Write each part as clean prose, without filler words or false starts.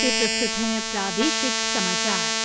से प्रस्तुत हैं प्रादेशिक समाचार।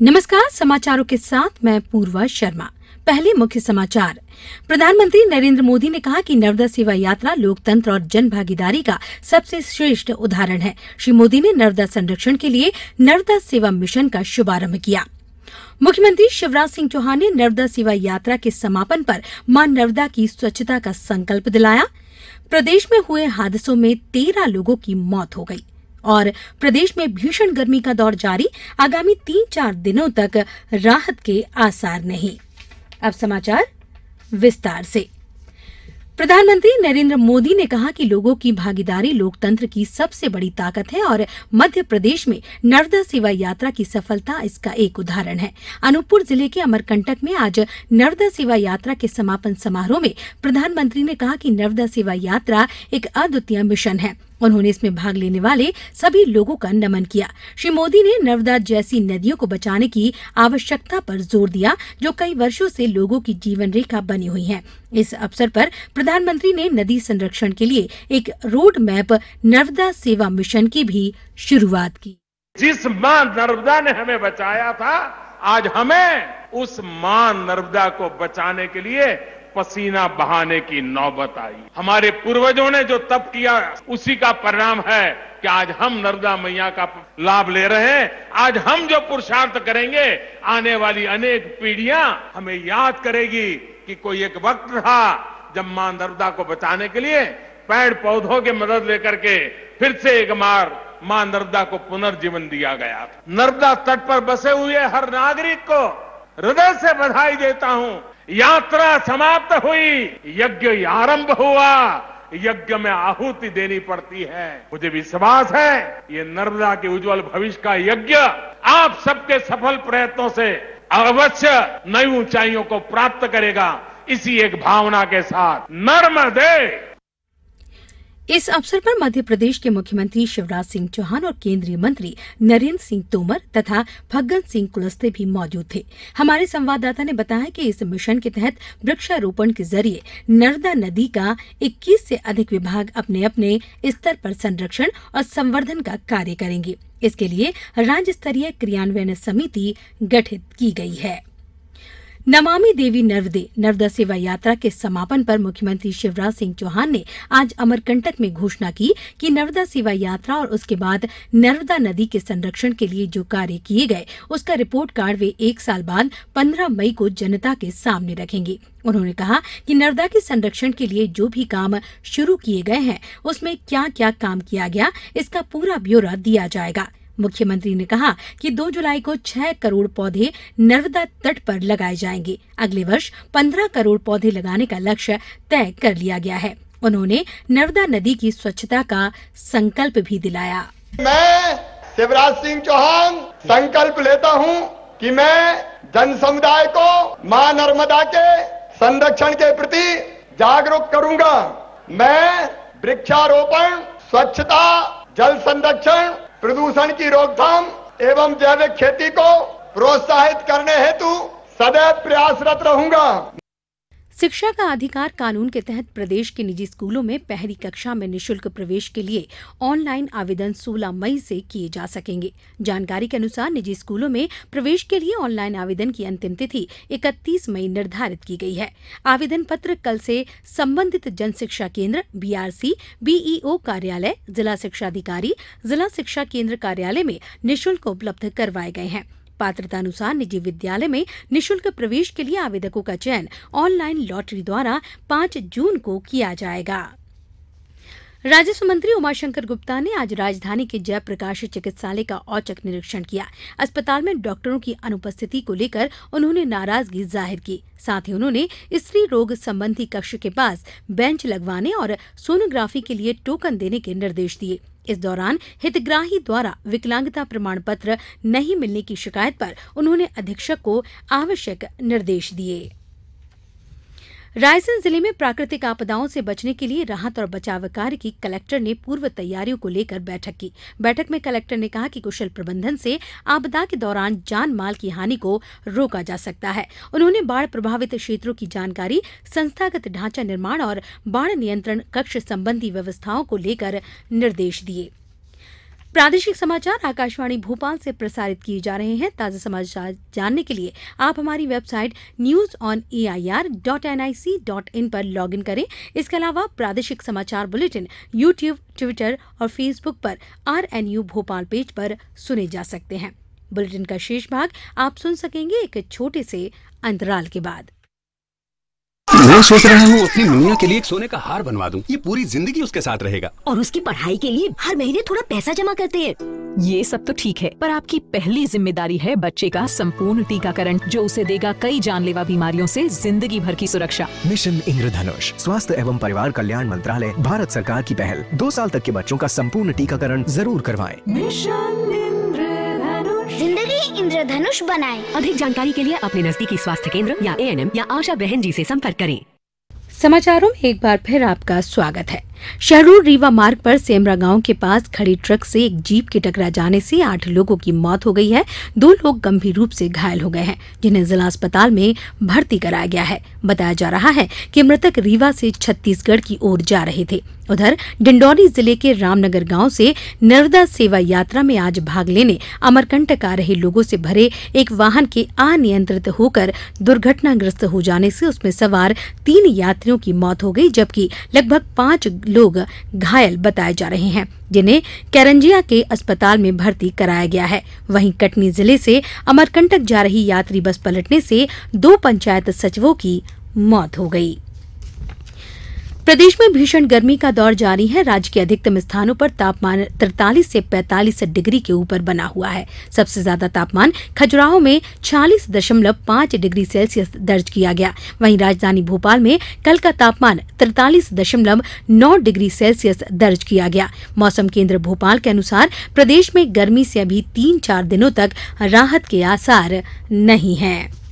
नमस्कार, समाचारों के साथ मैं पूर्वा शर्मा। पहले मुख्य समाचार। प्रधानमंत्री नरेंद्र मोदी ने कहा कि नर्मदा सेवा यात्रा लोकतंत्र और जन भागीदारी का सबसे श्रेष्ठ उदाहरण है। श्री मोदी ने नर्मदा संरक्षण के लिए नर्मदा सेवा मिशन का शुभारंभ किया। मुख्यमंत्री शिवराज सिंह चौहान ने नर्मदा सेवा यात्रा के समापन पर मां नर्मदा की स्वच्छता का संकल्प दिलाया। प्रदेश में हुए हादसों में 13 लोगों की मौत हो गई और प्रदेश में भीषण गर्मी का दौर जारी। आगामी 3-4 दिनों तक राहत के आसार नहीं। अब समाचार विस्तार से। प्रधानमंत्री नरेंद्र मोदी ने कहा कि लोगों की भागीदारी लोकतंत्र की सबसे बड़ी ताकत है और मध्य प्रदेश में नर्मदा सेवा यात्रा की सफलता इसका एक उदाहरण है। अनूपपुर जिले के अमरकंटक में आज नर्मदा सेवा यात्रा के समापन समारोह में प्रधानमंत्री ने कहा कि नर्मदा सेवा यात्रा एक अद्वितीय मिशन है। उन्होंने इसमें भाग लेने वाले सभी लोगों का नमन किया। श्री मोदी ने नर्मदा जैसी नदियों को बचाने की आवश्यकता पर जोर दिया, जो कई वर्षों से लोगों की जीवन रेखा बनी हुई है। इस अवसर पर प्रधानमंत्री ने नदी संरक्षण के लिए एक रोड मैप नर्मदा सेवा मिशन की भी शुरुआत की। जिस मां नर्मदा ने हमें बचाया था, आज हमें उस मां नर्मदा को बचाने के लिए पसीना बहाने की नौबत आई। हमारे पूर्वजों ने जो तप किया, उसी का परिणाम है कि आज हम नर्मदा मैया का लाभ ले रहे हैं। आज हम जो पुरुषार्थ करेंगे, आने वाली अनेक पीढ़ियां हमें याद करेगी कि कोई एक वक्त था जब मां नर्मदा को बचाने के लिए पेड़ पौधों की मदद लेकर के फिर से एक बार मां नर्मदा को पुनर्जीवन दिया गया। नर्मदा तट पर बसे हुए हर नागरिक को हृदय से बधाई देता हूं। यात्रा समाप्त हुई, यज्ञ आरंभ हुआ। यज्ञ में आहुति देनी पड़ती है। मुझे विश्वास है ये नर्मदा के उज्जवल भविष्य का यज्ञ आप सबके सफल प्रयत्नों से अवश्य नई ऊंचाइयों को प्राप्त करेगा। इसी एक भावना के साथ नर्मदे। इस अवसर पर मध्य प्रदेश के मुख्यमंत्री शिवराज सिंह चौहान और केंद्रीय मंत्री नरेंद्र सिंह तोमर तथा फग्गन सिंह कुलस्ते भी मौजूद थे। हमारे संवाददाता ने बताया कि इस मिशन के तहत वृक्षारोपण के जरिए नर्मदा नदी का 21 से अधिक विभाग अपने अपने स्तर पर संरक्षण और संवर्धन का कार्य करेंगे। इसके लिए राज्य स्तरीय क्रियान्वयन समिति गठित की गई है। नमामि देवी नर्मदे नर्मदा सेवा यात्रा के समापन पर मुख्यमंत्री शिवराज सिंह चौहान ने आज अमरकंटक में घोषणा की कि नर्मदा सेवा यात्रा और उसके बाद नर्मदा नदी के संरक्षण के लिए जो कार्य किए गए, उसका रिपोर्ट कार्ड वे 1 साल बाद 15 मई को जनता के सामने रखेंगे। उन्होंने कहा कि नर्मदा के संरक्षण के लिए जो भी काम शुरू किए गए हैं, उसमें क्या क्या काम किया गया, इसका पूरा ब्यौरा दिया जाएगा। मुख्यमंत्री ने कहा कि 2 जुलाई को 6 करोड़ पौधे नर्मदा तट पर लगाए जाएंगे। अगले वर्ष 15 करोड़ पौधे लगाने का लक्ष्य तय कर लिया गया है। उन्होंने नर्मदा नदी की स्वच्छता का संकल्प भी दिलाया। मैं शिवराज सिंह चौहान संकल्प लेता हूं कि मैं जन समुदाय को मां नर्मदा के संरक्षण के प्रति जागरूक करूंगा। मैं वृक्षारोपण, स्वच्छता, जल संरक्षण, प्रदूषण की रोकथाम एवं जैविक खेती को प्रोत्साहित करने हेतु सदैव प्रयासरत रहूंगा। शिक्षा का अधिकार कानून के तहत प्रदेश के निजी स्कूलों में पहली कक्षा में निःशुल्क प्रवेश के लिए ऑनलाइन आवेदन 16 मई से किए जा सकेंगे। जानकारी के अनुसार निजी स्कूलों में प्रवेश के लिए ऑनलाइन आवेदन की अंतिम तिथि 31 मई निर्धारित की गई है। आवेदन पत्र कल से संबंधित जन शिक्षा केंद्र, बीआरसी, बीईओ कार्यालय, जिला शिक्षा अधिकारी, जिला शिक्षा केंद्र कार्यालय में निःशुल्क उपलब्ध करवाए गए हैं। पात्रता अनुसार निजी विद्यालय में निःशुल्क प्रवेश के लिए आवेदकों का चयन ऑनलाइन लॉटरी द्वारा 5 जून को किया जाएगा। राजस्व मंत्री उमाशंकर गुप्ता ने आज राजधानी के जयप्रकाश चिकित्सालय का औचक निरीक्षण किया। अस्पताल में डॉक्टरों की अनुपस्थिति को लेकर उन्होंने नाराजगी जाहिर की। साथ ही उन्होंने स्त्री रोग संबंधी कक्ष के पास बेंच लगवाने और सोनोग्राफी के लिए टोकन देने के निर्देश दिए। इस दौरान हितग्राही द्वारा विकलांगता प्रमाण पत्र नहीं मिलने की शिकायत पर उन्होंने अधीक्षक को आवश्यक निर्देश दिए। रायसेन जिले में प्राकृतिक आपदाओं से बचने के लिए राहत और बचाव कार्य की कलेक्टर ने पूर्व तैयारियों को लेकर बैठक की। बैठक में कलेक्टर ने कहा कि कुशल प्रबंधन से आपदा के दौरान जान माल की हानि को रोका जा सकता है। उन्होंने बाढ़ प्रभावित क्षेत्रों की जानकारी, संस्थागत ढांचा निर्माण और बाढ़ नियंत्रण कक्ष संबंधी व्यवस्थाओं को लेकर निर्देश दिए। प्रादेशिक समाचार आकाशवाणी भोपाल से प्रसारित किए जा रहे हैं। ताजा समाचार जानने के लिए आप हमारी वेबसाइट newsonair.nic.in पर लॉगिन करें। इसके अलावा प्रादेशिक समाचार बुलेटिन यूट्यूब, ट्विटर और फेसबुक पर RNU भोपाल पेज पर सुने जा सकते हैं। बुलेटिन का शेष भाग आप सुन सकेंगे एक छोटे से अंतराल के बाद। मैं सोच रहा हूँ अपनी मुनिया के लिए एक सोने का हार बनवा दूं। ये पूरी जिंदगी उसके साथ रहेगा। और उसकी पढ़ाई के लिए हर महीने थोड़ा पैसा जमा करते हैं। ये सब तो ठीक है, पर आपकी पहली जिम्मेदारी है बच्चे का संपूर्ण टीकाकरण, जो उसे देगा कई जानलेवा बीमारियों से जिंदगी भर की सुरक्षा। मिशन इंद्रधनुष, स्वास्थ्य एवं परिवार कल्याण मंत्रालय, भारत सरकार की पहल। 2 साल तक के बच्चों का संपूर्ण टीकाकरण जरूर करवाएं। मिशन जिंदगी इंद्रधनुष बनाएं। अधिक जानकारी के लिए अपने नजदीकी स्वास्थ्य केंद्र या ANM या आशा बहन जी से संपर्क करें। समाचारों में एक बार फिर आपका स्वागत है। शहडोल रीवा मार्ग पर सेमरा गांव के पास खड़ी ट्रक से एक जीप के टकरा जाने से 8 लोगों की मौत हो गई है। 2 लोग गंभीर रूप से घायल हो गए हैं, जिन्हें जिला अस्पताल में भर्ती कराया गया है। बताया जा रहा है कि मृतक रीवा से छत्तीसगढ़ की ओर जा रहे थे। उधर डिंडौरी जिले के रामनगर गांव से नर्मदा सेवा यात्रा में आज भाग लेने अमरकंटक आ रहे लोगों से भरे एक वाहन के अनियंत्रित होकर दुर्घटनाग्रस्त हो जाने से उसमें सवार 3 यात्रियों की मौत हो गई, जबकि लगभग 5 लोग घायल बताए जा रहे हैं, जिन्हें करंजिया के अस्पताल में भर्ती कराया गया है। वहीं कटनी जिले से अमरकंटक जा रही यात्री बस पलटने से 2 पंचायत सचिवों की मौत हो गई। प्रदेश में भीषण गर्मी का दौर जारी है। राज्य के अधिकतम स्थानों पर तापमान 43 से 45 डिग्री के ऊपर बना हुआ है। सबसे ज्यादा तापमान खजुराहो में 46.5 डिग्री सेल्सियस दर्ज किया गया। वहीं राजधानी भोपाल में कल का तापमान 43.9 डिग्री सेल्सियस दर्ज किया गया। मौसम केंद्र भोपाल के अनुसार प्रदेश में गर्मी से अभी 3-4 दिनों तक राहत के आसार नहीं हैं।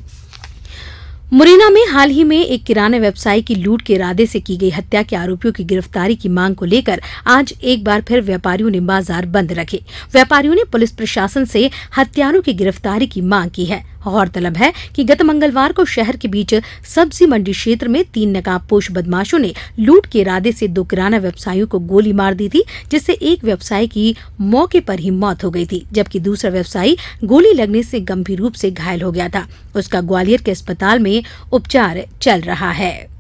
मुरैना में हाल ही में एक किराना व्यवसायी की लूट के इरादे से की गई हत्या के आरोपियों की गिरफ्तारी की मांग को लेकर आज एक बार फिर व्यापारियों ने बाजार बंद रखे। व्यापारियों ने पुलिस प्रशासन से हत्यारों की गिरफ्तारी की मांग की है। गौरतलब है कि गत मंगलवार को शहर के बीच सब्जी मंडी क्षेत्र में 3 नकाबपोश बदमाशों ने लूट के इरादे से 2 किराना व्यवसायियों को गोली मार दी थी, जिससे एक व्यवसायी की मौके पर ही मौत हो गई थी, जबकि दूसरा व्यवसायी गोली लगने से गंभीर रूप से घायल हो गया था। उसका ग्वालियर के अस्पताल में उपचार चल रहा है।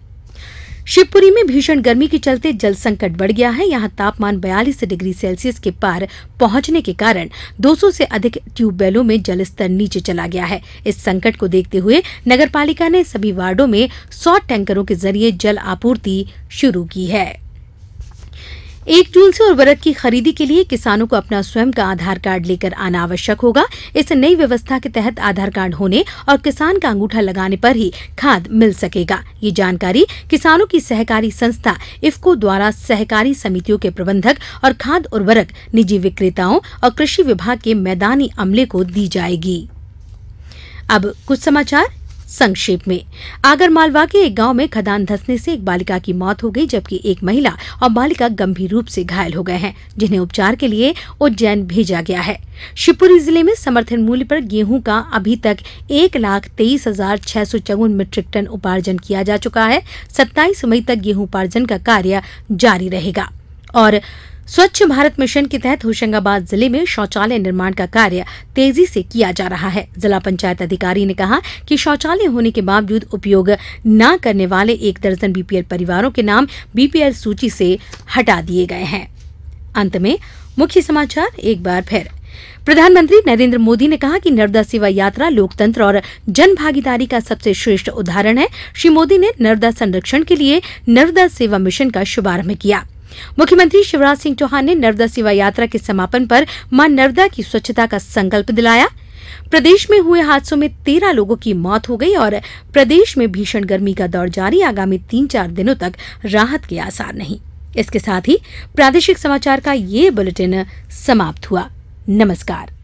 शिवपुरी में भीषण गर्मी के चलते जल संकट बढ़ गया है। यहाँ तापमान 42 डिग्री सेल्सियस के पार पहुंचने के कारण 200 से अधिक ट्यूबवेलों में जल स्तर नीचे चला गया है। इस संकट को देखते हुए नगरपालिका ने सभी वार्डों में 100 टैंकरों के जरिए जल आपूर्ति शुरू की है। 1 जून से उर्वरक की खरीदी के लिए किसानों को अपना स्वयं का आधार कार्ड लेकर आना आवश्यक होगा। इस नई व्यवस्था के तहत आधार कार्ड होने और किसान का अंगूठा लगाने पर ही खाद मिल सकेगा। ये जानकारी किसानों की सहकारी संस्था इफ्को द्वारा सहकारी समितियों के प्रबंधक और खाद उर्वरक निजी विक्रेताओं और कृषि विभाग के मैदानी अमले को दी जाएगी। अब कुछ समाचार संक्षेप में। आगरमालवा के एक गांव में खदान धंसने से एक बालिका की मौत हो गई, जबकि एक महिला और बालिका गंभीर रूप से घायल हो गए हैं, जिन्हें उपचार के लिए उज्जैन भेजा गया है। शिवपुरी जिले में समर्थन मूल्य पर गेहूं का अभी तक 1,23,654 मीट्रिक टन उपार्जन किया जा चुका है। 27 मई तक गेहूं उपार्जन का कार्य जारी रहेगा। और स्वच्छ भारत मिशन के तहत होशंगाबाद जिले में शौचालय निर्माण का कार्य तेजी से किया जा रहा है। जिला पंचायत अधिकारी ने कहा कि शौचालय होने के बावजूद उपयोग न करने वाले 1 दर्जन BPL परिवारों के नाम BPL सूची से हटा दिए गए हैं। अंत में मुख्य समाचार एक बार फिर। प्रधानमंत्री नरेंद्र मोदी ने कहा कि नर्मदा सेवा यात्रा लोकतंत्र और जन भागीदारी का सबसे श्रेष्ठ उदाहरण है। श्री मोदी ने नर्मदा संरक्षण के लिए नर्मदा सेवा मिशन का शुभारंभ किया। मुख्यमंत्री शिवराज सिंह चौहान ने नर्मदा सेवा यात्रा के समापन पर मां नर्मदा की स्वच्छता का संकल्प दिलाया। प्रदेश में हुए हादसों में 13 लोगों की मौत हो गई और प्रदेश में भीषण गर्मी का दौर जारी। आगामी 3-4 दिनों तक राहत के आसार नहीं। इसके साथ ही प्रादेशिक समाचार का ये बुलेटिन समाप्त हुआ। नमस्कार।